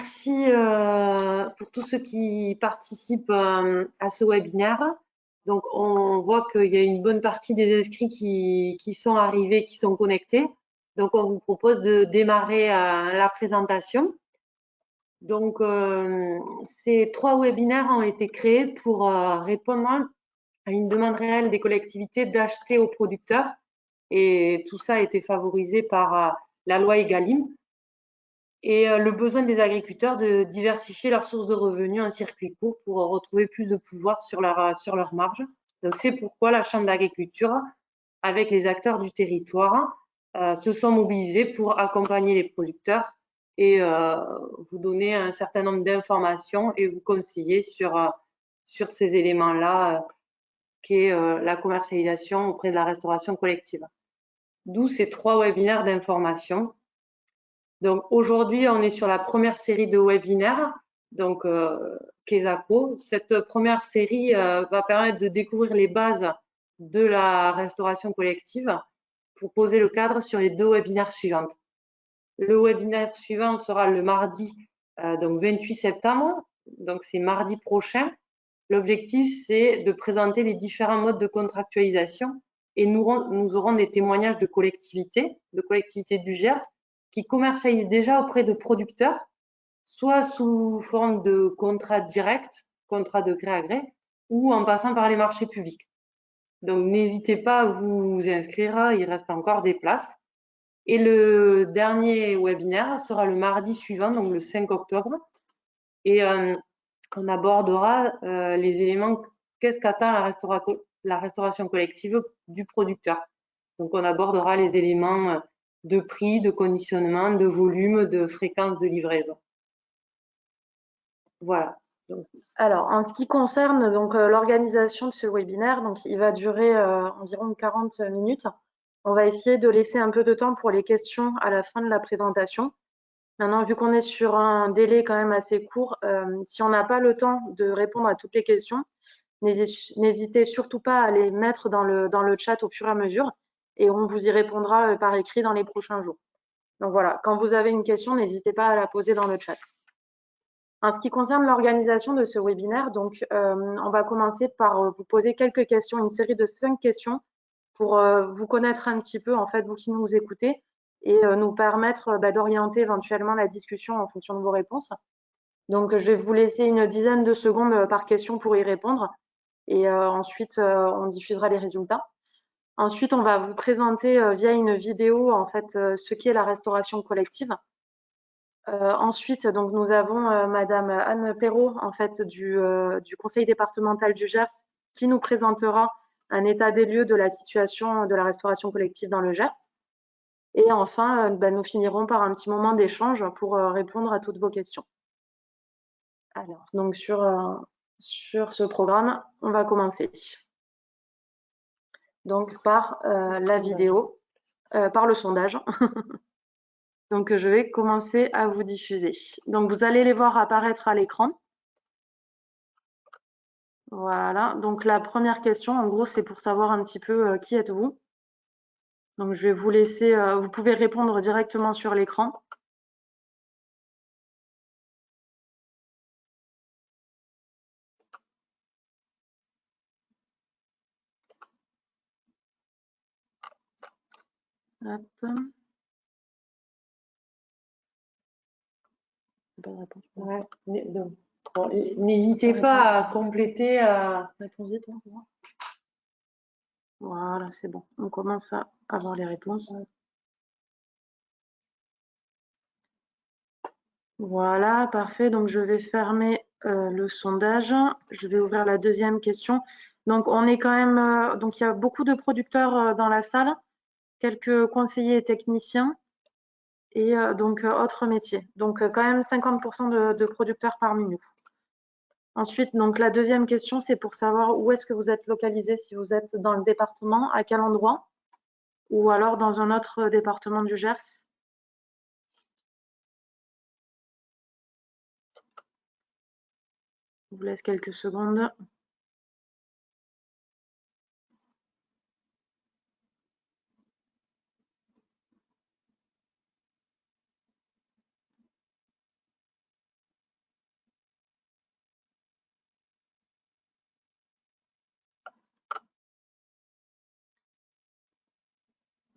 merci pour tous ceux qui participent à ce webinaire. Donc, on voit qu'il y a une bonne partie des inscrits qui sont arrivés, qui sont connectés. Donc, on vous propose de démarrer la présentation. Donc, ces 3 webinaires ont été créés pour répondre à une demande réelle des collectivités d'acheter aux producteurs. Et tout ça a été favorisé par la loi Egalim. Et le besoin des agriculteurs de diversifier leurs sources de revenus en circuit court pour retrouver plus de pouvoir sur leur marge. Donc, c'est pourquoi la Chambre d'agriculture, avec les acteurs du territoire, se sont mobilisés pour accompagner les producteurs et vous donner un certain nombre d'informations et vous conseiller sur ces éléments-là, qui est la commercialisation auprès de la restauration collective. D'où ces 3 webinaires d'information. Donc aujourd'hui, on est sur la première série de webinaires, donc Kesako. Cette première série va permettre de découvrir les bases de la restauration collective pour poser le cadre sur les 2 webinaires suivants. Le webinaire suivant sera le mardi, donc 28 septembre, donc c'est mardi prochain. L'objectif, c'est de présenter les différents modes de contractualisation et nous aurons des témoignages de collectivités du Gers, qui commercialisent déjà auprès de producteurs, soit sous forme de contrat direct, contrat de gré à gré, ou en passant par les marchés publics. Donc, n'hésitez pas à vous inscrire, il reste encore des places. Et le dernier webinaire sera le mardi suivant, donc le 5 octobre. Et on abordera les éléments, qu'est-ce qu'atteint la restauration collective du producteur. Donc, on abordera les éléments de prix, de conditionnement, de volume, de fréquence de livraison. Voilà. Alors, en ce qui concerne donc l'organisation de ce webinaire, donc il va durer environ 40 minutes. On va essayer de laisser un peu de temps pour les questions à la fin de la présentation. Maintenant, vu qu'on est sur un délai quand même assez court, si on n'a pas le temps de répondre à toutes les questions, n'hésitez surtout pas à les mettre dans le chat au fur et à mesure et on vous y répondra par écrit dans les prochains jours. Donc voilà, quand vous avez une question, n'hésitez pas à la poser dans le chat. En ce qui concerne l'organisation de ce webinaire, donc on va commencer par vous poser quelques questions, une série de 5 questions pour vous connaître un petit peu, en fait, vous qui nous écoutez, et nous permettre d'orienter éventuellement la discussion en fonction de vos réponses. Donc, je vais vous laisser une dizaine de secondes par question pour y répondre, et ensuite, on diffusera les résultats. Ensuite, on va vous présenter via une vidéo, en fait, ce qu'est la restauration collective. Ensuite, donc, nous avons Madame Anne Perrault, en fait, du Conseil départemental du Gers, qui nous présentera un état des lieux de la situation de la restauration collective dans le Gers. Et enfin, nous finirons par un petit moment d'échange pour répondre à toutes vos questions. Alors, donc sur ce programme, on va commencer. Donc par la vidéo, par le sondage. Donc je vais commencer à vous diffuser. Donc vous allez les voir apparaître à l'écran. Voilà, donc la première question, en gros, c'est pour savoir un petit peu qui êtes-vous. Donc je vais vous laisser, vous pouvez répondre directement sur l'écran. Hop. Ouais. N'hésitez pas à compléter. Réponds-y, toi. Voilà, c'est bon. On commence à avoir les réponses. Voilà, parfait. Donc, je vais fermer le sondage. Je vais ouvrir la deuxième question. Donc, on est quand même. Donc, il y a beaucoup de producteurs dans la salle, quelques conseillers et techniciens et donc autres métiers. Donc, quand même 50% de producteurs parmi nous. Ensuite, donc la deuxième question, c'est pour savoir où est-ce que vous êtes localisé, si vous êtes dans le département, à quel endroit, ou alors dans un autre département du Gers. Je vous laisse quelques secondes.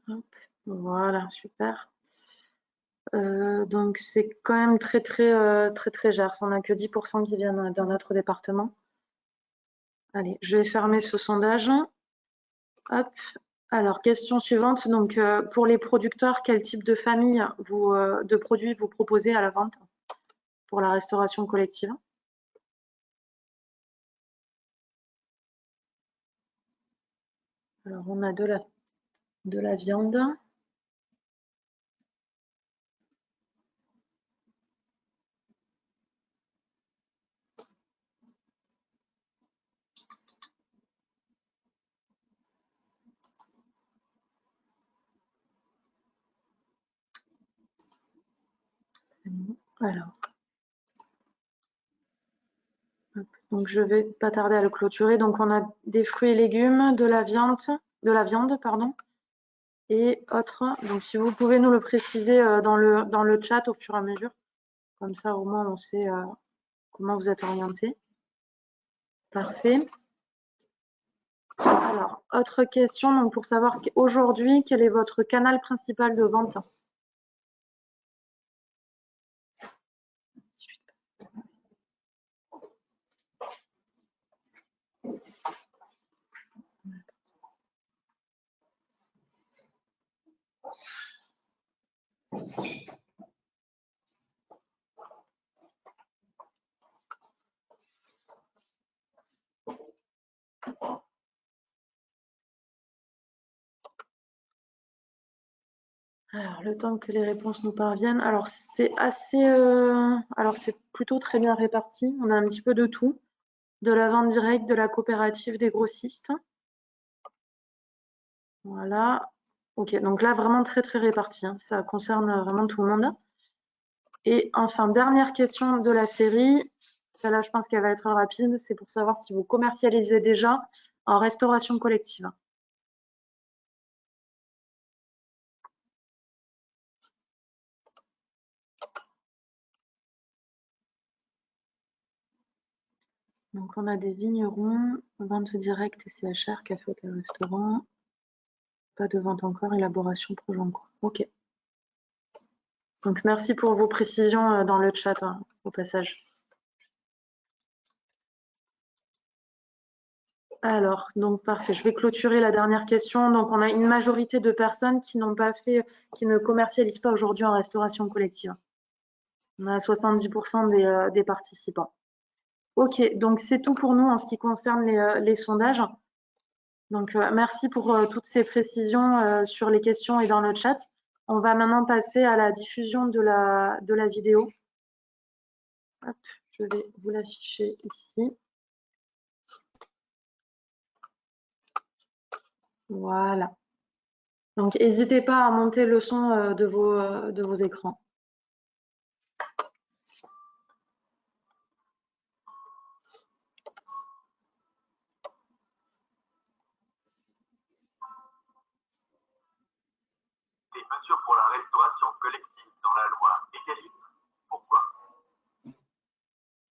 Hop, voilà, super. Donc c'est quand même très gers. On n'a que 10% qui viennent dans notre département. Allez, je vais fermer ce sondage. Hop. Alors, question suivante. Donc, pour les producteurs, quel type de famille de produits vous proposez à la vente pour la restauration collective? Alors, on a de la viande. Alors, hop. Donc je vais pas tarder à le clôturer. Donc, on a des fruits et légumes, de la viande, pardon, et autres. Donc, si vous pouvez nous le préciser dans le chat au fur et à mesure. Comme ça, au moins, on sait comment vous êtes orienté. Parfait. Alors, autre question, donc pour savoir aujourd'hui, quel est votre canal principal de vente? Alors, le temps que les réponses nous parviennent. Alors, c'est plutôt très bien réparti. On a un petit peu de tout. De la vente directe, de la coopérative, des grossistes. Voilà. Ok, donc là, vraiment très réparti, hein. Ça concerne vraiment tout le monde. Et enfin, dernière question de la série. Celle-là, je pense qu'elle va être rapide. C'est pour savoir si vous commercialisez déjà en restauration collective. Donc, on a des vignerons, vente directe et CHR, café, hôtel, restaurant. Pas de vente encore, élaboration, projet en cours. Ok. Donc, merci pour vos précisions dans le chat, hein, au passage. Alors, donc parfait. Je vais clôturer la dernière question. Donc, on a une majorité de personnes qui ne commercialisent pas aujourd'hui en restauration collective. On a 70% des participants. Ok, donc c'est tout pour nous en ce qui concerne les sondages. Donc, merci pour toutes ces précisions sur les questions et dans le chat. On va maintenant passer à la diffusion de la vidéo. Hop, je vais vous l'afficher ici. Voilà. Donc, n'hésitez pas à monter le son de vos écrans. Des mesures pour la restauration collective dans la loi Egalim. Pourquoi?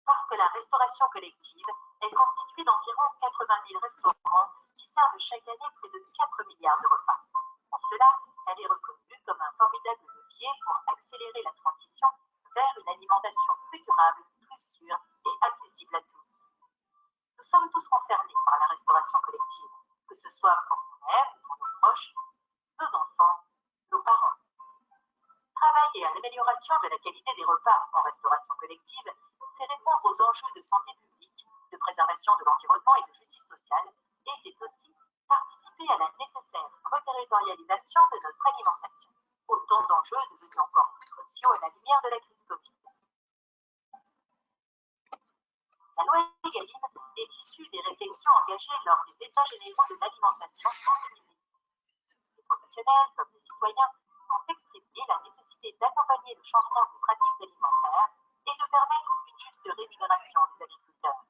Parce que la restauration collective est constituée d'environ 80 000 restaurants qui servent chaque année près de 4 milliards de repas. En cela, elle est reconnue comme un formidable levier pour accélérer la transition vers une alimentation plus durable, plus sûre et accessible à tous. Nous sommes tous concernés par la restauration collective, que ce soit pour nous-mêmes ou pour nos proches, nos enfants, nos parents. Travailler à l'amélioration de la qualité des repas en restauration collective, c'est répondre aux enjeux de santé publique, de préservation de l'environnement et de justice sociale, et c'est aussi participer à la nécessaire reterritorialisation de notre alimentation. Autant d'enjeux devenus encore plus cruciaux à la lumière de la crise Covid. La loi Egalim est issue des réflexions engagées lors des États généraux de l'alimentation en 2010. Les professionnels comme les citoyens ont exprimé la nécessité d'accompagner le changement des pratiques alimentaires et de permettre une juste rémunération des agriculteurs.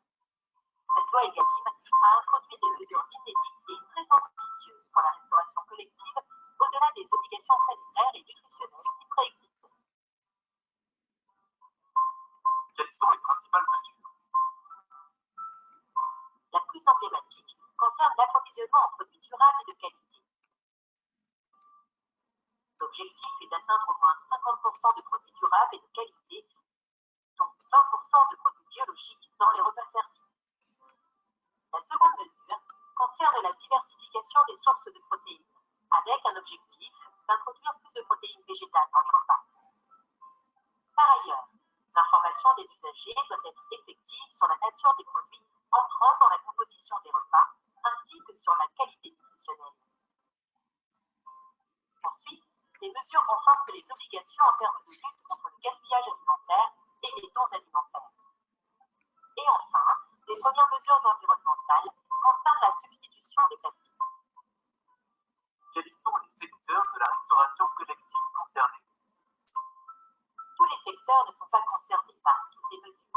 Cette loi Egalim a introduit des mesures inédites et très ambitieuses pour la restauration collective, au-delà des obligations sanitaires et nutritionnelles qui préexistaient. Quelles sont les principales mesures? La plus emblématique concerne l'approvisionnement en produits durables et de qualité. L'objectif est d'atteindre au moins 50% de produits durables et de qualité, dont 20% de produits biologiques dans les repas servis. La seconde mesure concerne la diversification des sources de protéines, avec un objectif d'introduire plus de protéines végétales dans les repas. Par ailleurs, l'information des usagers doit être effective sur la nature des produits entrant dans la composition des repas, ainsi que sur la qualité nutritionnelle. Ensuite, les mesures renforcent les obligations en termes de lutte contre le gaspillage alimentaire et les dons alimentaires. Et enfin, les premières mesures environnementales concernent la substitution des plastiques. Quels sont les secteurs de la restauration collective concernés? Tous les secteurs ne sont pas concernés par toutes les mesures.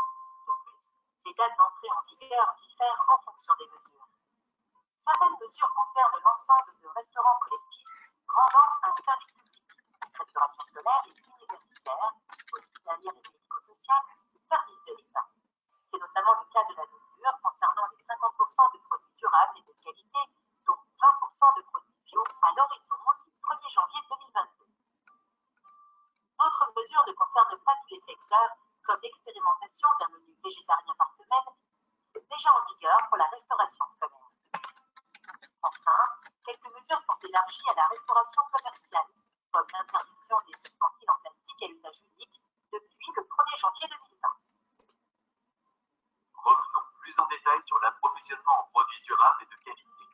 De plus, les dates d'entrée en vigueur diffèrent en fonction des mesures. Certaines mesures concernent l'ensemble de restaurants collectifs rendant un service public, restauration scolaire et universitaire, hospitalière et médico-sociale, services de l'État. C'est notamment le cas de la mesure concernant les 50% de produits durables et de qualité, dont 20% de produits bio à l'horizon du 1er janvier 2022. D'autres mesures ne concernent pas tous les secteurs, comme l'expérimentation d'un menu végétarien par semaine, déjà en vigueur pour la restauration scolaire. Enfin, quelques mesures sont élargies à la restauration commerciale, comme l'interdiction des ustensiles en plastique à usage unique depuis le 1er janvier 2020. Revenons plus en détail sur l'approvisionnement en produits durables et de qualité.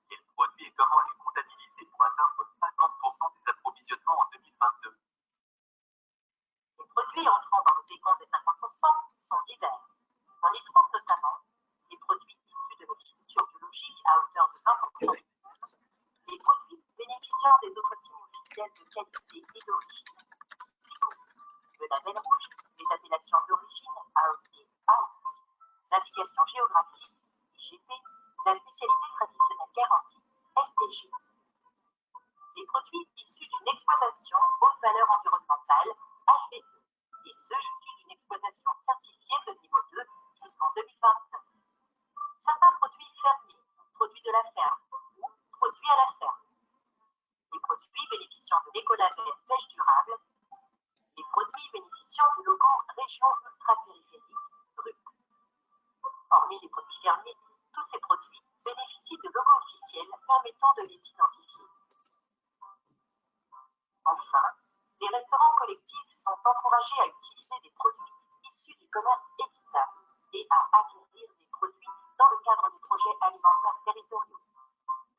Quels produits et comment les comptabiliser pour atteindre 50% des approvisionnements en 2022? Les produits entrant dans le décompte des 50% sont divers. On y trouve notamment les produits issus de l'agriculture biologique à hauteur de 20%, les produits bénéficiant des autres signes officiels de qualité et d'origine, SICO, le label rouge, les appellations d'origine, AOC, AOC, l'indication géographique, IGP, la spécialité traditionnelle garantie, STG. Les produits issus d'une exploitation haute valeur environnementale, HVE, et ceux issus d'une exploitation certifiée de niveau 2 jusqu'en 2029. Certains produits fermiers, produits de la ferme ou produits à la ferme. Les produits bénéficiant de l'écolabel pêche durable. Les produits bénéficiant du logo région ultra-périphérique, RUP. Hormis les produits fermiers, tous ces produits bénéficient de logos officiels permettant de les identifier. Enfin, les restaurants collectifs sont encouragés à utiliser des produits issus du commerce équitable et à acquérir des produits dans le cadre des projets alimentaires territoriaux.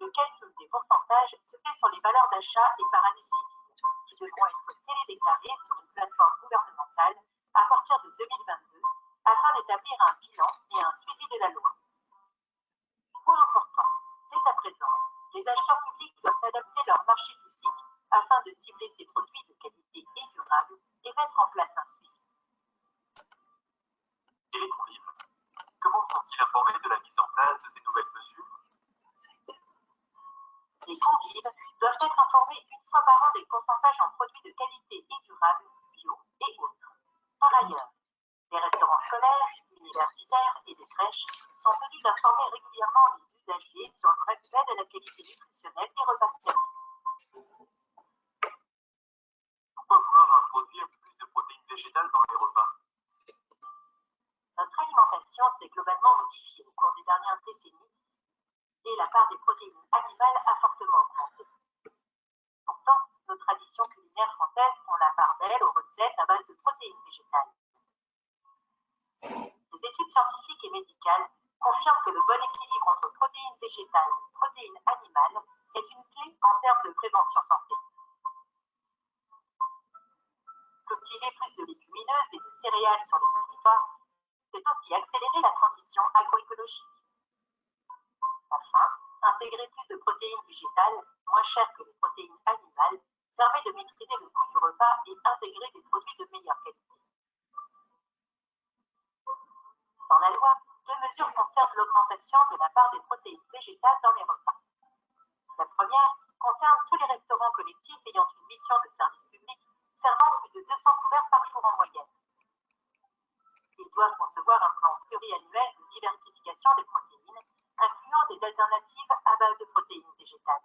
Le calcul des pourcentages se fait sur les valeurs d'achat et par année civile, qui devront être télédéclarées sur une plateforme gouvernementale à partir de 2022 afin d'établir un bilan et un suivi de la loi. Point important, dès à présent, les acheteurs publics doivent adapter leur marché public afin de cibler ces produits de qualité et durable et mettre en place un suivi. Et les convives? Comment sont-ils informés de la mise en place de ces nouvelles mesures? Les convives doivent être informés une fois par an des pourcentages en produits de qualité et durable, bio et autres. Par ailleurs, les restaurants scolaires, universitaires et des crèches sont tenus d'informer régulièrement les usagers sur le respect de la qualité nutritionnelle des repas servis. Pourquoi vouloir introduire plus de protéines végétales dans les repas? Notre alimentation s'est globalement modifiée au cours des dernières décennies et la part des protéines animales a fortement augmenté. Pourtant, nos traditions culinaires françaises font la part belle aux recettes à base de protéines végétales. Les études scientifiques et médicales confirment que le bon équilibre entre protéines végétales et protéines animales est une clé en termes de prévention santé. Cultiver plus de légumineuses et de céréales sur les territoires, c'est aussi accélérer la transition agroécologique. Enfin, intégrer plus de protéines végétales, moins chères que les protéines animales, permet de maîtriser le coût du repas et intégrer des produits de meilleure qualité. Dans la loi, deux mesures concernent l'augmentation de la part des protéines végétales dans les repas. La première concerne tous les restaurants collectifs ayant une mission de service public servant plus de 200 couverts par jour en moyenne. Ils doivent concevoir un plan pluriannuel de diversification des protéines, incluant des alternatives à base de protéines végétales.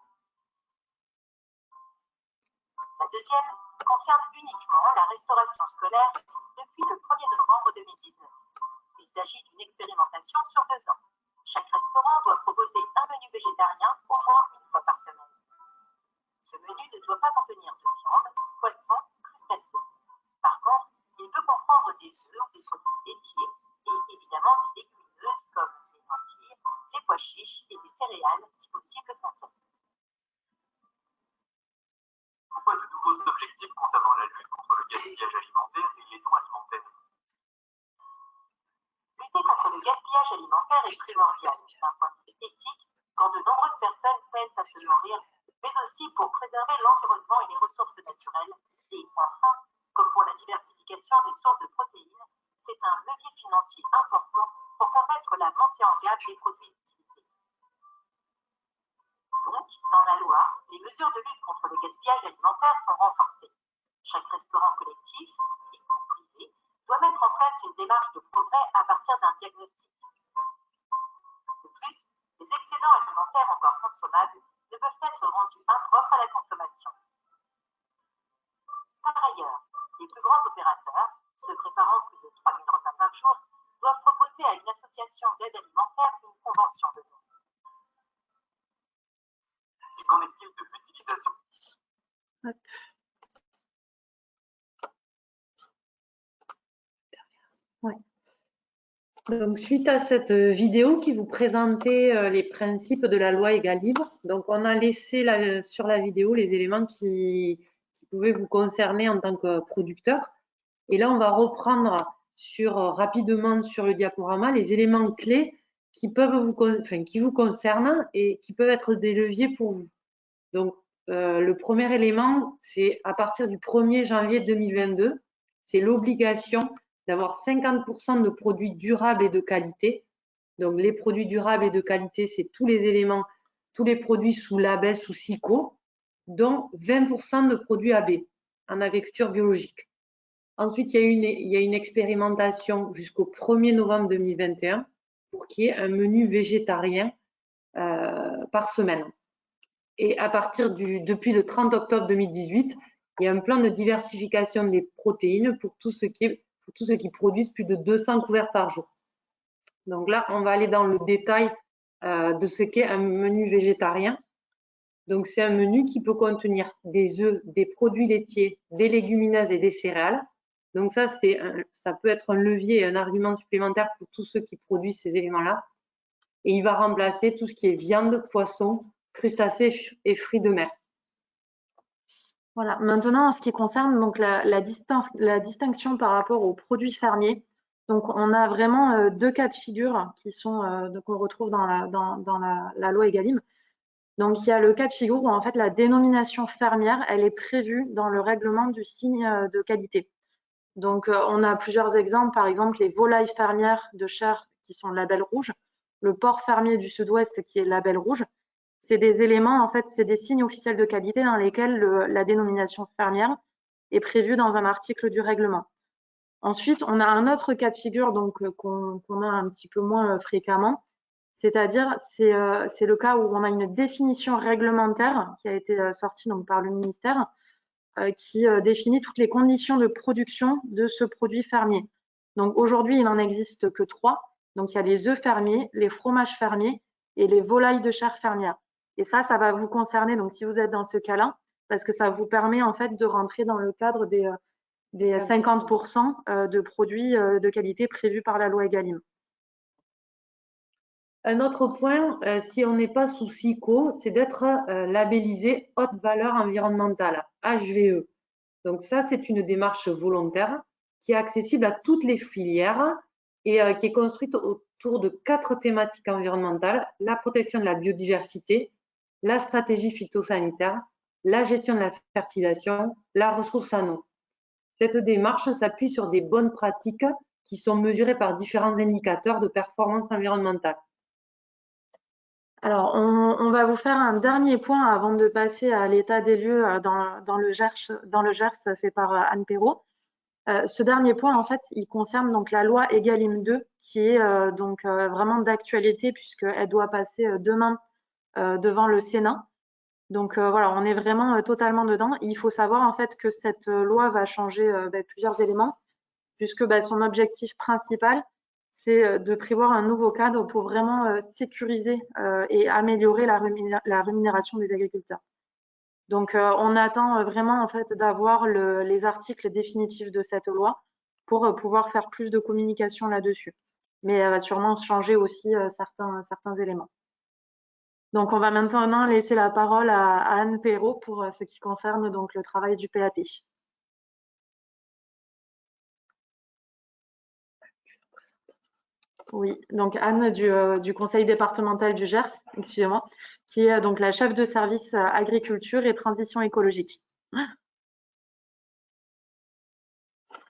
La deuxième concerne uniquement la restauration scolaire depuis le 1er novembre 2019. Il s'agit d'une expérimentation sur 2 ans. Chaque restaurant doit proposer un menu végétarien au moins une fois par semaine. Ce menu ne doit pas contenir de viande, poisson, crustacés. Par contre, il peut comprendre des œufs, des produits laitiers et évidemment des légumineuses comme les lentilles, les pois chiches et des céréales, si possible complètes. Pourquoi de nouveaux objectifs concernant la lutte contre le gaspillage alimentaire et les dons alimentaires? Lutter contre le gaspillage alimentaire est primordial d'un point de vue éthique quand de nombreuses personnes peinent à se nourrir, mais aussi pour préserver l'environnement et les ressources naturelles. Et enfin, comme pour la diversification des sources de protéines, c'est un levier financier important pour permettre la montée en gamme des produits utilisés. Donc, dans la loi, les mesures de lutte contre le gaspillage alimentaire sont renforcées. Chaque restaurant collectif, y compris privé, doit mettre en place une démarche de progrès à partir d'un diagnostic. De plus, les excédents alimentaires encore consommables ne peuvent être rendus impropres à la consommation. Par ailleurs, les plus grands opérateurs, se préparant plus de 3000 repas par jour, doivent proposer à une association d'aide alimentaire une convention de don. Et qu'en est-il de l'utilisation? Donc, suite à cette vidéo qui vous présentait les principes de la loi Egalim, donc on a laissé sur la vidéo les éléments qui pouvaient vous concerner en tant que producteur. Et là, on va reprendre rapidement sur le diaporama les éléments clés qui vous concernent et qui peuvent être des leviers pour vous. Donc, le premier élément, c'est à partir du 1er janvier 2022, c'est l'obligation d'avoir 50% de produits durables et de qualité. Donc, les produits durables et de qualité, c'est tous les éléments, tous les produits sous label, sous SICO, dont 20% de produits AB en agriculture biologique. Ensuite, il y a une expérimentation jusqu'au 1er novembre 2021 pour qu'il y ait un menu végétarien par semaine. Et depuis le 30 octobre 2018, il y a un plan de diversification des protéines pour tous ceux qui produisent plus de 200 couverts par jour. Donc là, on va aller dans le détail de ce qu'est un menu végétarien. Donc c'est un menu qui peut contenir des œufs, des produits laitiers, des légumineuses et des céréales. Donc ça peut être un levier et un argument supplémentaire pour tous ceux qui produisent ces éléments-là. Et il va remplacer tout ce qui est viande, poisson, crustacés et fruits de mer. Voilà. Maintenant, en ce qui concerne donc la distinction par rapport aux produits fermiers, donc on a vraiment 2 cas de figure qui sont qu'on retrouve dans la loi Egalim. Donc il y a le cas de figure où en fait la dénomination fermière, elle est prévue dans le règlement du signe de qualité. Donc on a plusieurs exemples, par exemple les volailles fermières de chair qui sont label rouge, le porc fermier du sud-ouest qui est label rouge. C'est des éléments, en fait, c'est des signes officiels de qualité dans lesquels la dénomination fermière est prévue dans un article du règlement. Ensuite, on a un autre cas de figure donc qu'on a un petit peu moins fréquemment, c'est-à-dire c'est le cas où on a une définition réglementaire qui a été sortie donc par le ministère qui définit toutes les conditions de production de ce produit fermier. Donc aujourd'hui, il n'en existe que 3. Donc il y a les œufs fermiers, les fromages fermiers et les volailles de chair fermière. Et ça va vous concerner, donc si vous êtes dans ce cas-là, parce que ça vous permet en fait de rentrer dans le cadre des 50% de produits de qualité prévus par la loi Egalim. Un autre point, si on n'est pas sous SICO, c'est d'être labellisé haute valeur environnementale, HVE. Donc ça, c'est une démarche volontaire qui est accessible à toutes les filières et qui est construite autour de 4 thématiques environnementales: la protection de la biodiversité, la stratégie phytosanitaire, la gestion de la fertilisation, la ressource en eau. Cette démarche s'appuie sur des bonnes pratiques qui sont mesurées par différents indicateurs de performance environnementale. Alors, on va vous faire un dernier point avant de passer à l'état des lieux dans le Gers fait par Anne Perrault. Ce dernier point, en fait, il concerne donc la loi Egalim 2, qui est vraiment d'actualité puisqu'elle doit passer demain devant le Sénat. Donc voilà, on est vraiment totalement dedans. Et il faut savoir en fait que cette loi va changer plusieurs éléments, puisque son objectif principal, c'est de prévoir un nouveau cadre pour vraiment sécuriser et améliorer la rémunération des agriculteurs. Donc on attend vraiment en fait d'avoir les articles définitifs de cette loi pour pouvoir faire plus de communication là-dessus. Mais elle va sûrement changer aussi certains éléments. Donc, on va maintenant laisser la parole à Anne Perrault pour ce qui concerne donc le travail du PAT. Oui, donc Anne du conseil départemental du Gers, excusez-moi, qui est donc la chef de service agriculture et transition écologique.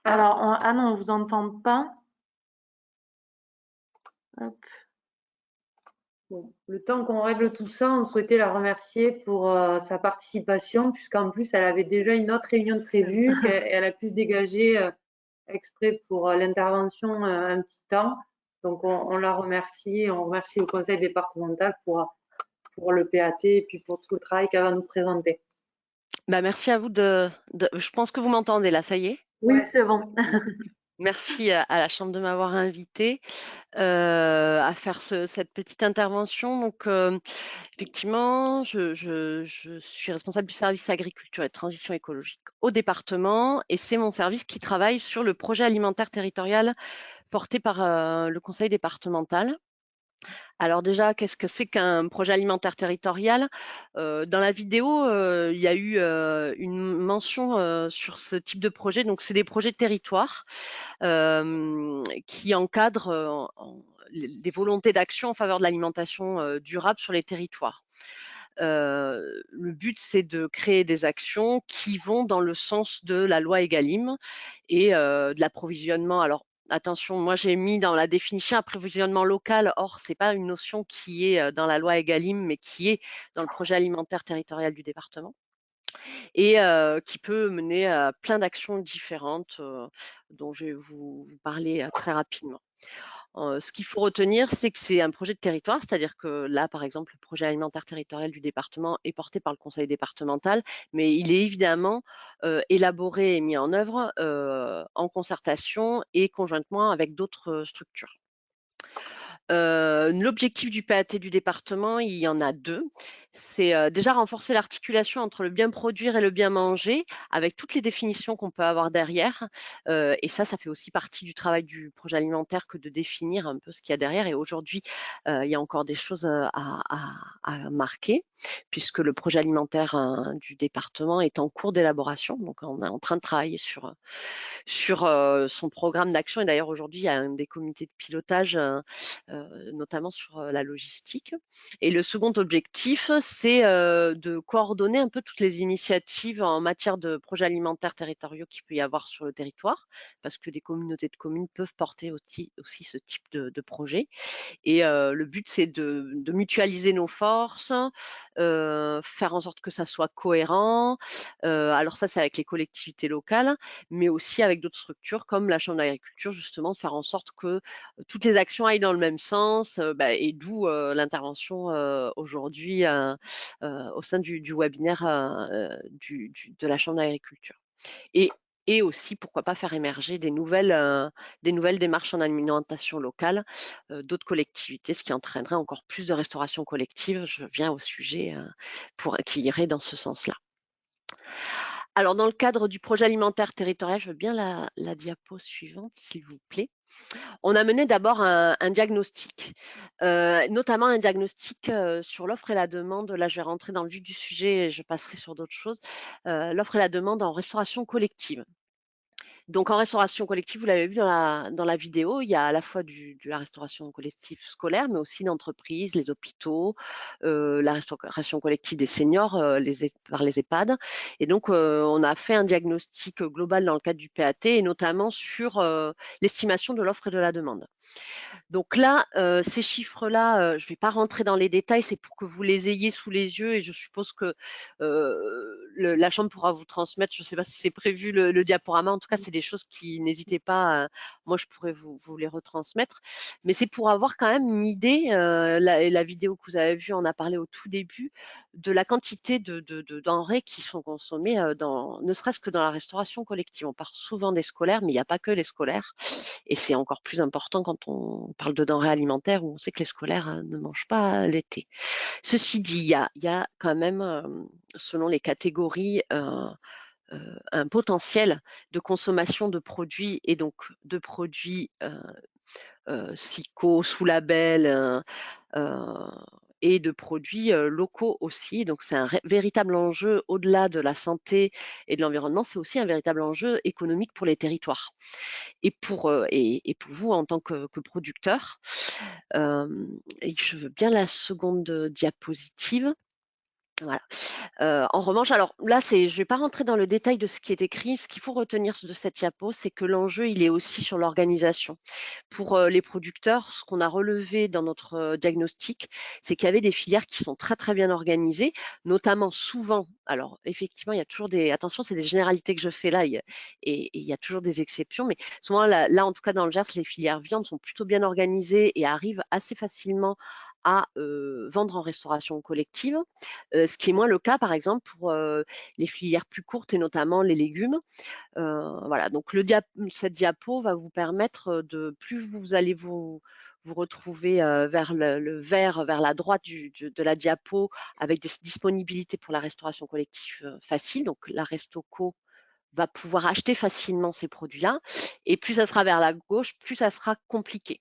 Alors, Anne, on ne vous entend pas. Hop. Bon, le temps qu'on règle tout ça, on souhaitait la remercier pour sa participation, puisqu'en plus, elle avait déjà une autre réunion de prévue, qu'elle a pu se dégager exprès pour l'intervention un petit temps. Donc, on la remercie, on remercie le conseil départemental pour le PAT et puis pour tout le travail qu'elle va nous présenter. Merci à vous je pense que vous m'entendez là, ça y est? Oui, c'est bon. Merci à la Chambre de m'avoir invité à faire cette petite intervention. Donc, effectivement, je suis responsable du service agriculture et transition écologique au département et c'est mon service qui travaille sur le projet alimentaire territorial porté par le conseil départemental. Alors déjà, qu'est-ce que c'est qu'un projet alimentaire territorial? Dans la vidéo, il y a eu une mention sur ce type de projet. Donc, c'est des projets de territoire qui encadrent des volontés d'action en faveur de l'alimentation durable sur les territoires. Le but, c'est de créer des actions qui vont dans le sens de la loi Egalim et de l'approvisionnement. Alors, attention, moi j'ai mis dans la définition approvisionnement local, or c'est pas une notion qui est dans la loi Egalim, mais qui est dans le projet alimentaire territorial du département et qui peut mener à plein d'actions différentes dont je vais vous parler très rapidement. Ce qu'il faut retenir, c'est que c'est un projet de territoire, c'est-à-dire que là, par exemple, le projet alimentaire territorial du département est porté par le conseil départemental, mais il est évidemment élaboré et mis en œuvre en concertation et conjointement avec d'autres structures. L'objectif du PAT du département, il y en a deux. C'est déjà renforcer l'articulation entre le bien produire et le bien manger, avec toutes les définitions qu'on peut avoir derrière. Et ça fait aussi partie du travail du projet alimentaire que de définir un peu ce qu'il y a derrière. Et aujourd'hui, il y a encore des choses à marquer, puisque le projet alimentaire du département est en cours d'élaboration. Donc, on est en train de travailler sur son programme d'action. Et d'ailleurs, aujourd'hui, il y a un des comités de pilotage notamment sur la logistique. Et le second objectif, c'est de coordonner un peu toutes les initiatives en matière de projets alimentaires territoriaux qu'il peut y avoir sur le territoire, parce que des communautés de communes peuvent porter aussi ce type de projet. Et le but, c'est de mutualiser nos forces, faire en sorte que ça soit cohérent. Alors ça, c'est avec les collectivités locales, mais aussi avec d'autres structures comme la Chambre d'agriculture, justement, de faire en sorte que toutes les actions aillent dans le même sens, et d'où l'intervention aujourd'hui au sein du webinaire de la Chambre d'agriculture. Et aussi, pourquoi pas faire émerger des nouvelles démarches en alimentation locale d'autres collectivités, ce qui entraînerait encore plus de restauration collective. Je viens au sujet qui irait dans ce sens-là. Alors, dans le cadre du projet alimentaire territorial, je veux bien la diapo suivante, s'il vous plaît. On a mené d'abord un diagnostic, notamment un diagnostic sur l'offre et la demande. Là, je vais rentrer dans le vif du sujet et je passerai sur d'autres choses. L'offre et la demande en restauration collective. Donc, en restauration collective, vous l'avez vu dans la vidéo, il y a à la fois de la restauration collective scolaire, mais aussi d'entreprises, les hôpitaux, la restauration collective des seniors par les EHPAD. Et donc, on a fait un diagnostic global dans le cadre du PAT, et notamment sur l'estimation de l'offre et de la demande. Donc là, ces chiffres-là, je ne vais pas rentrer dans les détails, c'est pour que vous les ayez sous les yeux et je suppose que la Chambre pourra vous transmettre, je ne sais pas si c'est prévu le diaporama, en tout cas, c'est des choses qui, n'hésitez pas, moi je pourrais vous les retransmettre, mais c'est pour avoir quand même une idée, la vidéo que vous avez vue en a parlé au tout début, de la quantité de denrées qui sont consommées ne serait-ce que dans la restauration collective. On parle souvent des scolaires, mais il n'y a pas que les scolaires. Et c'est encore plus important quand on parle de denrées alimentaires où on sait que les scolaires ne mangent pas l'été. Ceci dit, il y a quand même, selon les catégories, un potentiel de consommation de produits et donc de produits SICO, sous label et de produits locaux aussi. Donc c'est un véritable enjeu au-delà de la santé et de l'environnement, c'est aussi un véritable enjeu économique pour les territoires et pour vous en tant que producteur. Et je veux bien la seconde diapositive. Voilà. En revanche, alors là, je ne vais pas rentrer dans le détail de ce qui est écrit. Ce qu'il faut retenir de cette diapo, c'est que l'enjeu, il est aussi sur l'organisation. Pour les producteurs, ce qu'on a relevé dans notre diagnostic, c'est qu'il y avait des filières qui sont très, très bien organisées, notamment souvent, alors effectivement, il y a toujours attention, c'est des généralités que je fais là, et il y a toujours des exceptions, mais souvent, là, en tout cas, dans le Gers, les filières viande sont plutôt bien organisées et arrivent assez facilement à vendre en restauration collective, ce qui est moins le cas, par exemple, pour les filières plus courtes et notamment les légumes. Voilà, donc cette diapo va vous permettre de, plus vous allez vous retrouver vers le vert, vers la droite de la diapo, avec des disponibilités pour la restauration collective facile. Donc la Restoco va pouvoir acheter facilement ces produits-là, et plus ça sera vers la gauche, plus ça sera compliqué.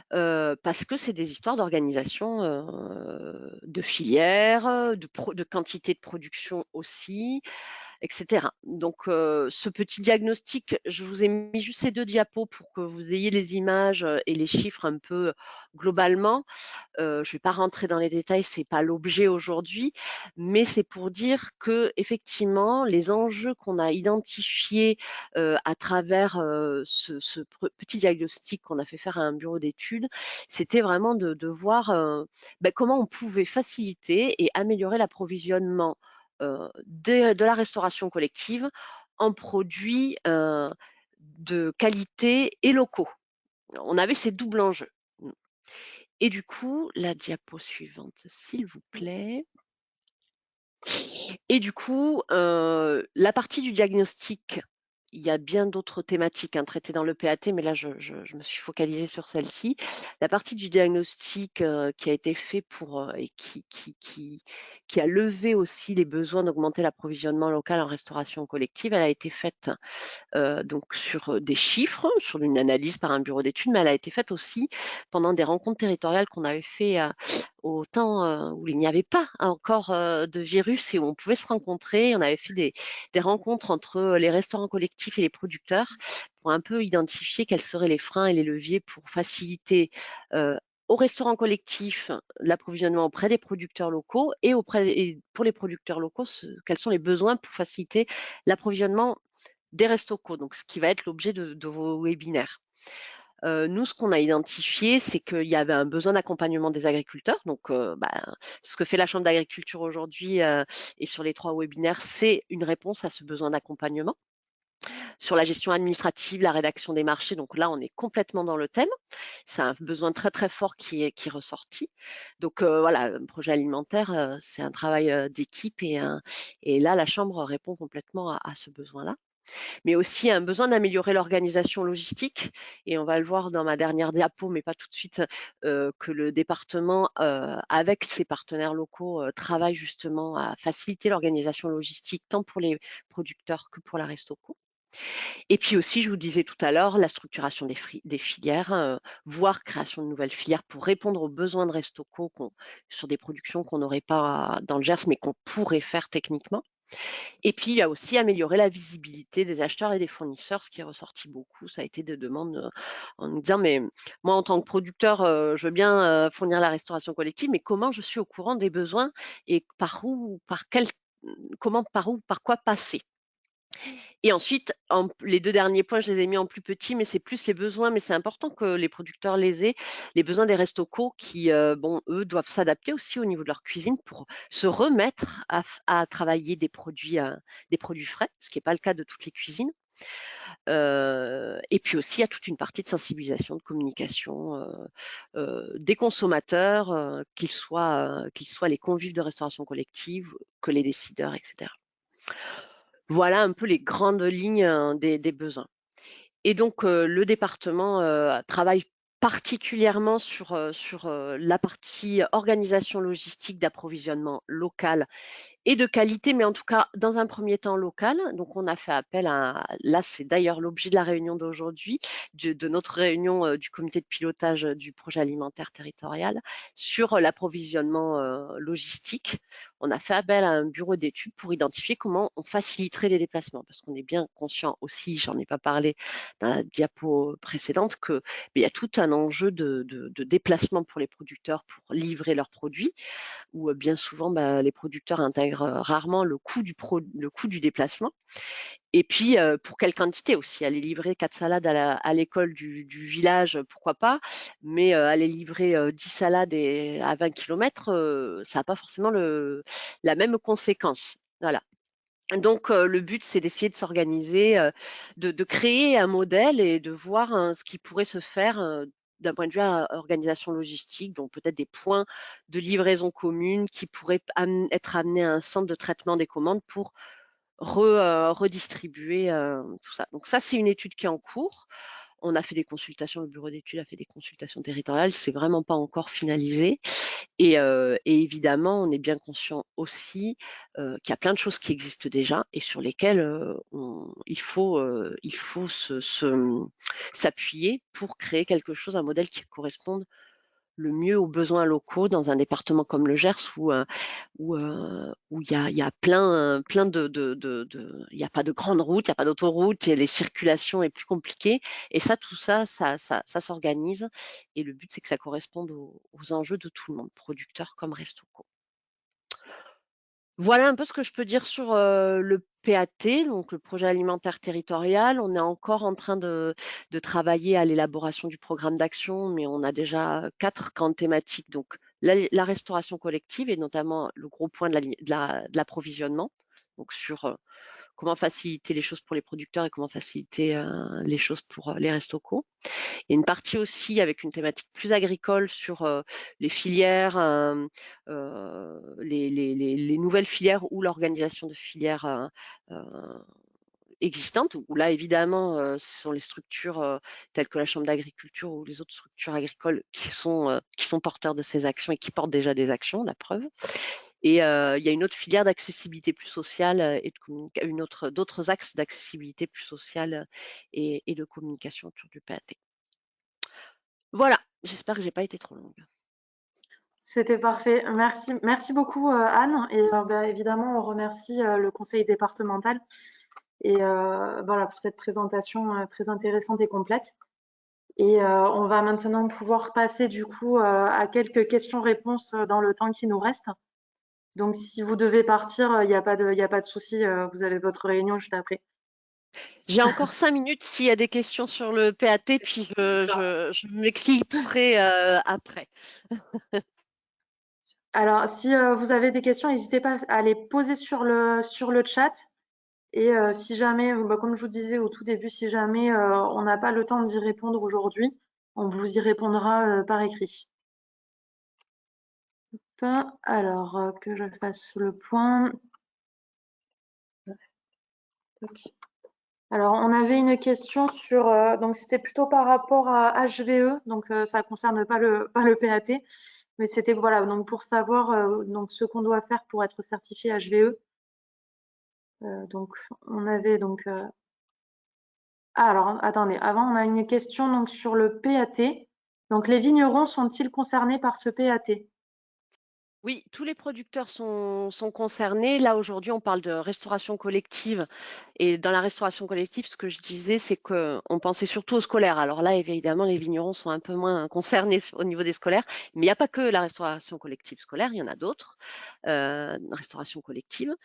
Parce que c'est des histoires d'organisation de filières, de quantité de production aussi, etc. Donc, ce petit diagnostic, je vous ai mis juste ces 2 diapos pour que vous ayez les images et les chiffres un peu globalement. Je ne vais pas rentrer dans les détails, ce n'est pas l'objet aujourd'hui, mais c'est pour dire que effectivement, les enjeux qu'on a identifiés à travers ce petit diagnostic qu'on a fait faire à un bureau d'études, c'était vraiment de voir comment on pouvait faciliter et améliorer l'approvisionnement de la restauration collective en produits de qualité et locaux. On avait ces doubles enjeux. Et du coup, la diapo suivante, s'il vous plaît. Et du coup, la partie du diagnostic, il y a bien d'autres thématiques traitées dans le PAT, mais là, je me suis focalisée sur celle-ci. La partie du diagnostic qui a été fait et qui a levé aussi les besoins d'augmenter l'approvisionnement local en restauration collective, elle a été faite donc sur des chiffres, sur une analyse par un bureau d'études, mais elle a été faite aussi pendant des rencontres territoriales qu'on avait fait au temps où il n'y avait pas encore de virus et où on pouvait se rencontrer. On avait fait des rencontres entre les restaurants collectifs et les producteurs pour un peu identifier quels seraient les freins et les leviers pour faciliter aux restaurants collectifs l'approvisionnement auprès des producteurs locaux et pour les producteurs locaux, quels sont les besoins pour faciliter l'approvisionnement des Restoco, donc ce qui va être l'objet de vos webinaires. Nous, ce qu'on a identifié, c'est qu'il y avait un besoin d'accompagnement des agriculteurs. Donc, ce que fait la Chambre d'agriculture aujourd'hui et sur les 3 webinaires, c'est une réponse à ce besoin d'accompagnement. Sur la gestion administrative, la rédaction des marchés, donc là, on est complètement dans le thème. C'est un besoin très, très fort qui est ressorti. Donc, voilà, un projet alimentaire, c'est un travail d'équipe et là, la Chambre répond complètement à ce besoin-là. Mais aussi un besoin d'améliorer l'organisation logistique. Et on va le voir dans ma dernière diapo, mais pas tout de suite, que le département, avec ses partenaires locaux, travaille justement à faciliter l'organisation logistique, tant pour les producteurs que pour la Restoco. Et puis aussi, je vous disais tout à l'heure, la structuration des filières, voire création de nouvelles filières pour répondre aux besoins de Restoco sur des productions qu'on n'aurait pas dans le Gers, mais qu'on pourrait faire techniquement. Et puis, il y a aussi améliorer la visibilité des acheteurs et des fournisseurs, ce qui est ressorti beaucoup. Ça a été des demandes en nous disant, mais moi, en tant que producteur, je veux bien fournir la restauration collective, mais comment je suis au courant des besoins et par où, par quoi passer? Et ensuite, les 2 derniers points, je les ai mis en plus petits, mais c'est plus les besoins, mais c'est important que les producteurs les aient, les besoins des Restoco qui, eux, doivent s'adapter aussi au niveau de leur cuisine pour se remettre à travailler des produits frais, ce qui n'est pas le cas de toutes les cuisines. Et puis aussi, il y a toute une partie de sensibilisation, de communication des consommateurs, qu'ils soient les convives de restauration collective, que les décideurs, etc. Voilà un peu les grandes lignes des besoins. Et donc, le département travaille particulièrement sur la partie organisation logistique d'approvisionnement local et de qualité, mais en tout cas, dans un premier temps local. Donc, on a fait appel là, c'est d'ailleurs l'objet de la réunion d'aujourd'hui, de notre réunion du comité de pilotage du projet alimentaire territorial sur l'approvisionnement logistique. On a fait appel à un bureau d'études pour identifier comment on faciliterait les déplacements, parce qu'on est bien conscient aussi, j'en ai pas parlé dans la diapo précédente, qu'il y a tout un enjeu de déplacement pour les producteurs pour livrer leurs produits, où bien souvent les producteurs intègrent rarement le coût du déplacement. Et puis, pour quelle quantité aussi? Aller livrer 4 salades à l'école du village, pourquoi pas, mais aller livrer 10 salades à 20 km, ça n'a pas forcément la même conséquence. Voilà. Donc, le but, c'est d'essayer de s'organiser, de créer un modèle et de voir ce qui pourrait se faire d'un point de vue organisation logistique, donc peut-être des points de livraison commune qui pourraient être amenés à un centre de traitement des commandes pour redistribuer tout ça. Donc ça, c'est une étude qui est en cours. On a fait des consultations, le bureau d'études a fait des consultations territoriales, c'est vraiment pas encore finalisé. Et évidemment, on est bien conscient aussi qu'il y a plein de choses qui existent déjà et sur lesquelles il faut s'appuyer pour créer quelque chose, un modèle qui corresponde le mieux aux besoins locaux dans un département comme le Gers où il y a plein il n'y a pas de grandes routes, il n'y a pas d'autoroute, et les circulations est plus compliquées. Et tout ça s'organise. Et le but, c'est que ça corresponde aux enjeux de tout le monde, producteurs comme Restauco. Voilà un peu ce que je peux dire sur le PAT, donc le projet alimentaire territorial. On est encore en train de travailler à l'élaboration du programme d'action, mais on a déjà 4 grandes thématiques. Donc la restauration collective et notamment le gros point de l'approvisionnement, donc sur comment faciliter les choses pour les producteurs et comment faciliter les choses pour les restos-co. Il y a une partie aussi avec une thématique plus agricole sur les filières, les nouvelles filières ou l'organisation de filières existantes, où là évidemment ce sont les structures telles que la Chambre d'agriculture ou les autres structures agricoles qui sont porteurs de ces actions et qui portent déjà des actions, la preuve. Et il y a une autre filière d'accessibilité plus sociale et d'autres axes d'accessibilité plus sociale et de communication autour du PAT. Voilà, j'espère que j'ai pas été trop longue. C'était parfait. Merci beaucoup Anne. Et évidemment, on remercie le conseil départemental et voilà pour cette présentation très intéressante et complète. Et on va maintenant pouvoir passer du coup à quelques questions-réponses dans le temps qui nous reste. Donc si vous devez partir, il n'y a pas de souci, vous avez votre réunion juste après. J'ai encore 5 minutes s'il y a des questions sur le PAT, puis je m'éclipserai après. Alors, si vous avez des questions, n'hésitez pas à les poser sur le chat. Et si jamais, comme je vous disais au tout début, si jamais on n'a pas le temps d'y répondre aujourd'hui, on vous y répondra par écrit. Alors, que je fasse le point. Alors, on avait une question sur, donc c'était plutôt par rapport à HVE, donc ça ne concerne pas le PAT, mais c'était voilà, donc pour savoir donc ce qu'on doit faire pour être certifié HVE. Donc, on avait donc. Alors, attendez, avant, on a une question donc sur le PAT. Donc, les vignerons sont-ils concernés par ce PAT? Oui, tous les producteurs sont concernés. Là, aujourd'hui, on parle de restauration collective. Et dans la restauration collective, ce que je disais, c'est qu'on pensait surtout aux scolaires. Alors là, évidemment, les vignerons sont un peu moins concernés au niveau des scolaires. Mais il n'y a pas que la restauration collective scolaire, il y en a d'autres, restauration collective.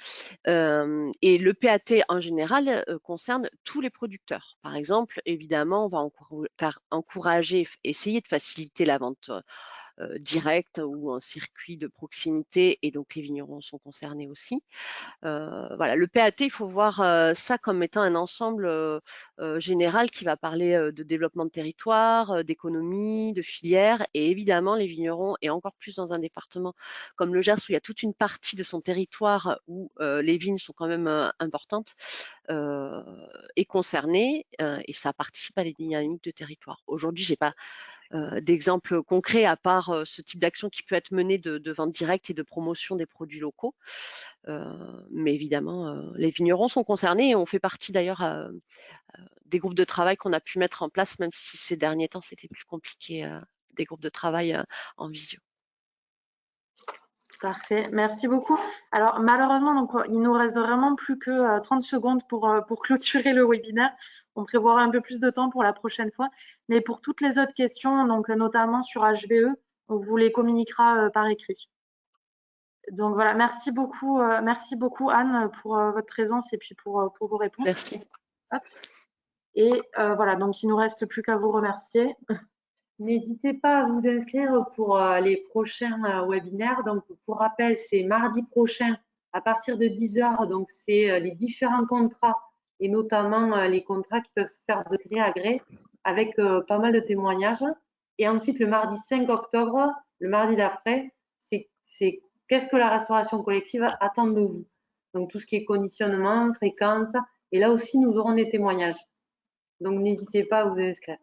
Et le PAT, en général, concerne tous les producteurs. Par exemple, évidemment, on va encourager, essayer de faciliter la vente direct ou en circuit de proximité, et donc les vignerons sont concernés aussi. Voilà, le PAT, il faut voir ça comme étant un ensemble général qui va parler de développement de territoire, d'économie, de filière, et évidemment les vignerons, et encore plus dans un département comme le Gers où il y a toute une partie de son territoire où les vignes sont quand même importantes, est concerné, et ça participe à les dynamiques de territoire. Aujourd'hui, j'ai pas d'exemples concrets à part ce type d'action qui peut être menée de vente directe et de promotion des produits locaux. Mais évidemment, les vignerons sont concernés, et on fait partie d'ailleurs des groupes de travail qu'on a pu mettre en place, même si ces derniers temps c'était plus compliqué, des groupes de travail en visio. Parfait, merci beaucoup. Alors malheureusement, donc, il nous reste vraiment plus que 30 secondes pour clôturer le webinaire. On prévoira un peu plus de temps pour la prochaine fois. Mais pour toutes les autres questions, donc notamment sur HVE, on vous les communiquera par écrit. Donc voilà, merci beaucoup Anne pour votre présence et puis pour vos réponses. Merci. Hop. Et voilà, donc il ne nous reste plus qu'à vous remercier. N'hésitez pas à vous inscrire pour les prochains webinaires. Donc, pour rappel, c'est mardi prochain à partir de 10 h. Donc, c'est les différents contrats et notamment les contrats qui peuvent se faire de gré à gré avec pas mal de témoignages. Et ensuite, le mardi 5 octobre, le mardi d'après, c'est qu'est-ce que la restauration collective attend de vous. Donc, tout ce qui est conditionnement, fréquence. Et là aussi, nous aurons des témoignages. Donc, n'hésitez pas à vous inscrire.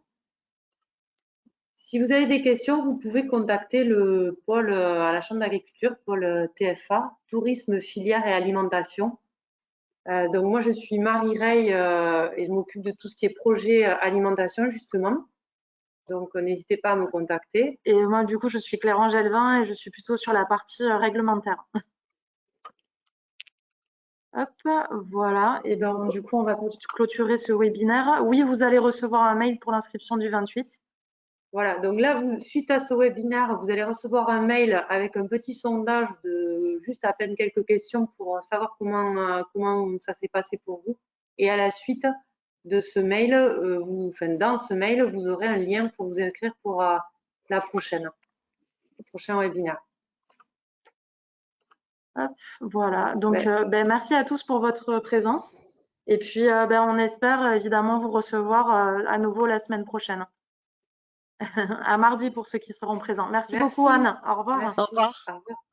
Si vous avez des questions, vous pouvez contacter le pôle à la Chambre d'agriculture, pôle TFA, tourisme, filière et alimentation. Donc moi, je suis Marie Rey et je m'occupe de tout ce qui est projet alimentation, justement. Donc n'hésitez pas à me contacter. Et moi, du coup, je suis Claire-Angèle Vin et je suis plutôt sur la partie réglementaire. Hop, voilà. Et donc, du coup, on va clôturer ce webinaire. Oui, vous allez recevoir un mail pour l'inscription du 28. Voilà, donc là, suite à ce webinaire, vous allez recevoir un mail avec un petit sondage de juste à peine quelques questions pour savoir comment ça s'est passé pour vous. Et à la suite de ce mail, dans ce mail, vous aurez un lien pour vous inscrire pour le prochain webinaire. Hop, voilà, donc merci à tous pour votre présence. Et puis, on espère évidemment vous recevoir à nouveau la semaine prochaine. À mardi pour ceux qui seront présents. Merci beaucoup, Anne. Au revoir. Merci. Au revoir. Au revoir.